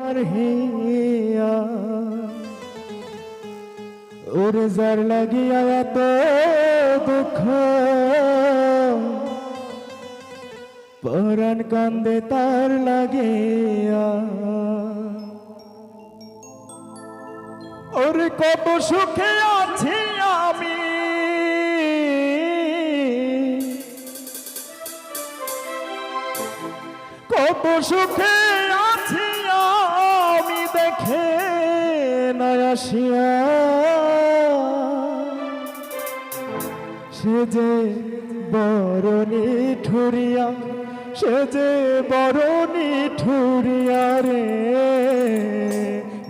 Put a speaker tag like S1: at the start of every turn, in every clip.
S1: আমার হিয়া ওরে যার লাগিয়া এত দুঃখ পরাণ কান্দে তার লাগিয়া ওরে কত সুখে আছি আমি কত সুখে আছি আমি দেখে না আসিয়া সে যে বড় নিঠুরিয়া সে যে বড় নিঠুরিয়া রে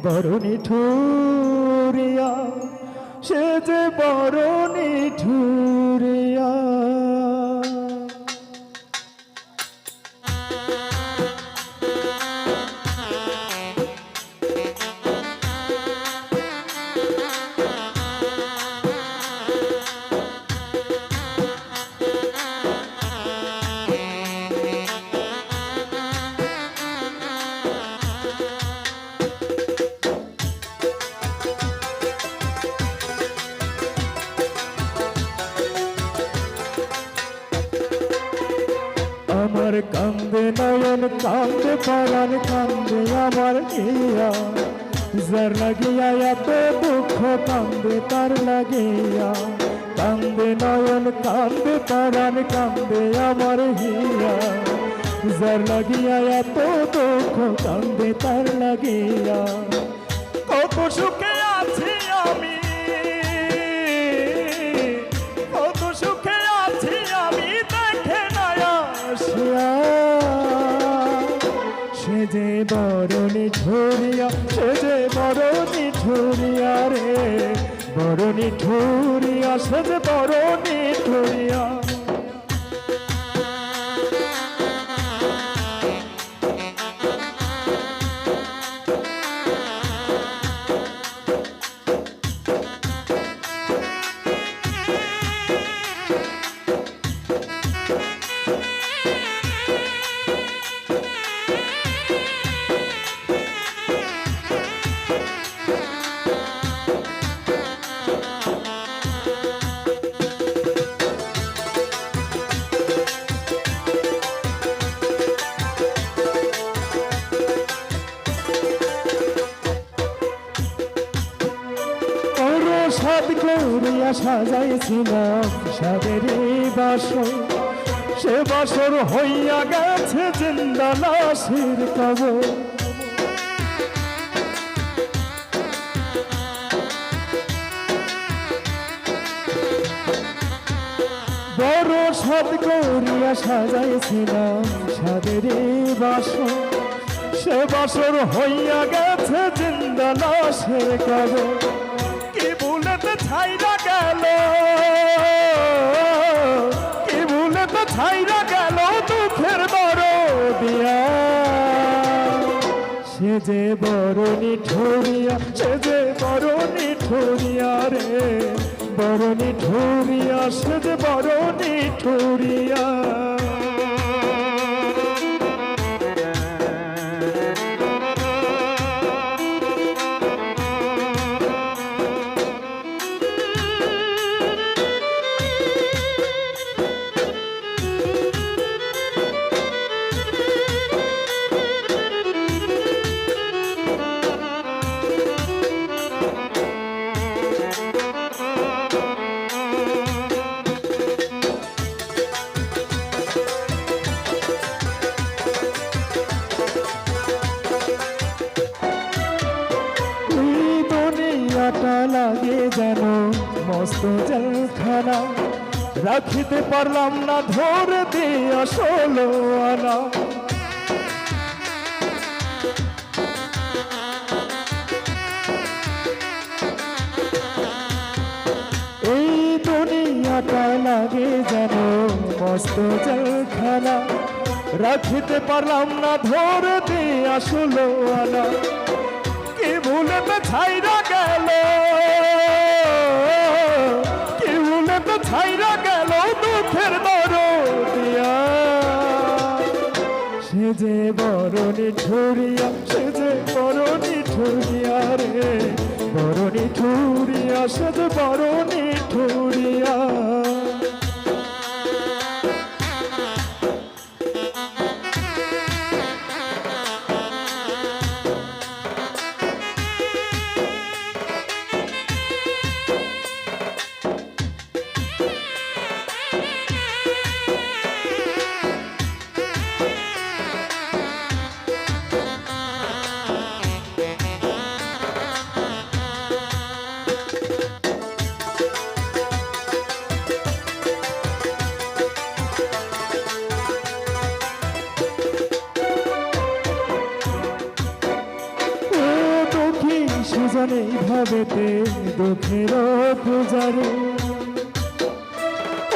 S1: বড় নিঠুরিয়া সে যে বড় নিঠুরিয়া আমার কান্দে নয়ন কান্দে পরাণ কান্দে আমার হিয়া যার লাগিয়া এত দুঃখ কান্দে তার লাগিয়া কান্দে নয়ন কান্দে পরাণ কান্দে আমার হিয়া যার লাগিয়া এত দুঃখ কান্দে তার লাগিয়া কত সুখে আছি আমি কত সুখে আছি আমি দেখে সে যে বড় নিঠুরিয়া সে যে বড় নিঠুরিয়া রে বড় নিঠুরিয়া সে যে বড় নিঠুরিয়া সাদ করিয়া সাজাইছিলাম সাদের বাসর সে বাসর হইয়া গেছে জিন্দা লাশের কবর বড় সাদ করিয়া সাজাইছিলাম সাদের বাসর সে বাসর হইয়া গেছে জিন্দা লাশের কবর কি ভুলেতে ছাইরা গেল কি ভুলেতে ছাইরা গেল দুঃখের বড় দিয়া সে যে বড় নিঠুরিয়া সে যে বড় নিঠুরিয়া রে বড় নিঠুরিয়া সে যে বড় নিঠুরিয়া লাগে যেন মস্ত জেলখানা রাখিতে পারলাম না ধরে দিয়া 16 আনা এই দুনিয়াটা লাগে যেন মস্ত জেলখানা রাখিতে পারলাম না ধরে দিয়া 16 আনা কি ভুলেতে ছাইরা গেল কি ভুলেতে ছাইরা গেল দুঃখের দরদিয়া সে যে বড় নিঠুরিয়া সে যে বড় নিঠুরিয়া সে যে বড় নিঠুরিয়া। সুজানে ভাবেতে দুঃখের পূজারে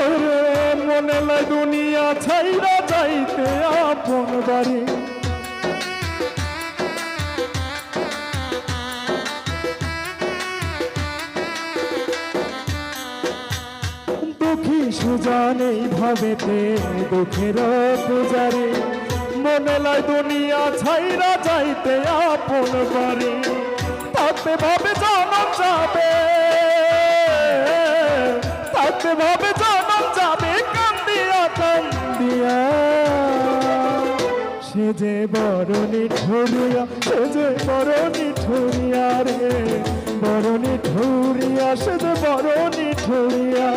S1: ওরে মনে লাই দুনিয়া ছাইরা যাইতে আপন বাড়ি। দুঃখী সুজানে ভাবেতে দুঃখের পূজারে মনে লাই দুনিয়া ছাইরা যাইতে আপন বাড়ি। থাকতে ভাবে জনম যাবে, থাকতে ভাবে জনম যাবে কান্দিয়া কান্দিয়া। সে যে বড় নিঠুরিয়া, সে যে বড় নিঠুরিয়া রে, বড় নিঠুরিয়া, সে যে বড় নিঠুরিয়া।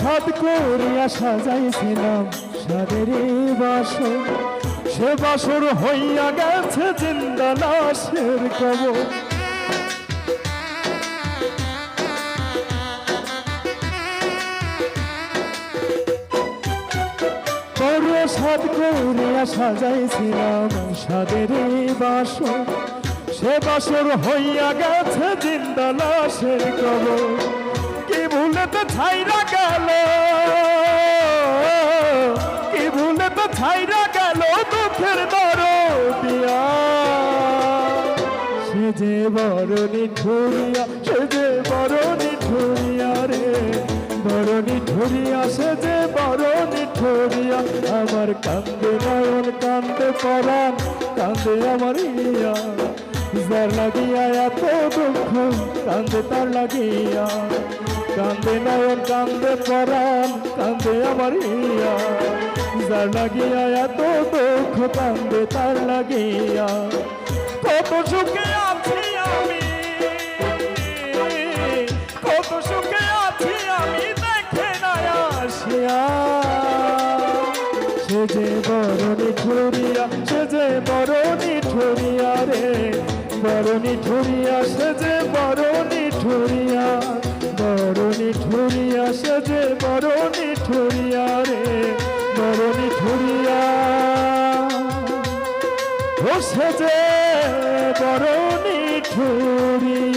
S1: সাদ করিয়া সাজাইছিলাম সাদের বাসর, সে বাসর হইয়া গেছে জিন্দা লাশের কবর। বড় সাদ করিয়া সাজাইছিলাম সাদের বাসর, সে বাসর হইয়া গেছে জিন্দা লাশের কবর। কি ভুলেতে ছাইরা গেল, কি ভুলেতে ছাইরা গেল দুঃখের দরদিয়া। সে যে বড় নিঠুরিয়া, সে যে বড় নিঠুরিয়া রে, বড় নিঠুরিয়া, সে যে বড় নিঠুরিয়া। আমার কান্দে নয়ন কান্দে পরাণ কান্দে আমার ইয়া, যার লাগিয়া এত দুঃখ কান্দে তার লাগিয়া। কান্দে নয়ন কান্দে পরাণ কান্দে আমার ইয়া, যার লাগিয়া এত দুঃখ কান্দে তার লাগিয়া। কত সুখে আছি আমি, কত সুখে আছি আমি দেখে না আসিয়া। সে যে বড় নিঠুরিয়া, সে যে বড় নিঠুরিয়া রে, বড় নিঠুরিয়া, সে যে বড় নিঠুরিয়া, বড় নিঠুরিয়া, সে যে বড় নিঠুরিয়া রে, বড় নিঠুরিয়া। ও সে যে বড় নিঠুরিয়া।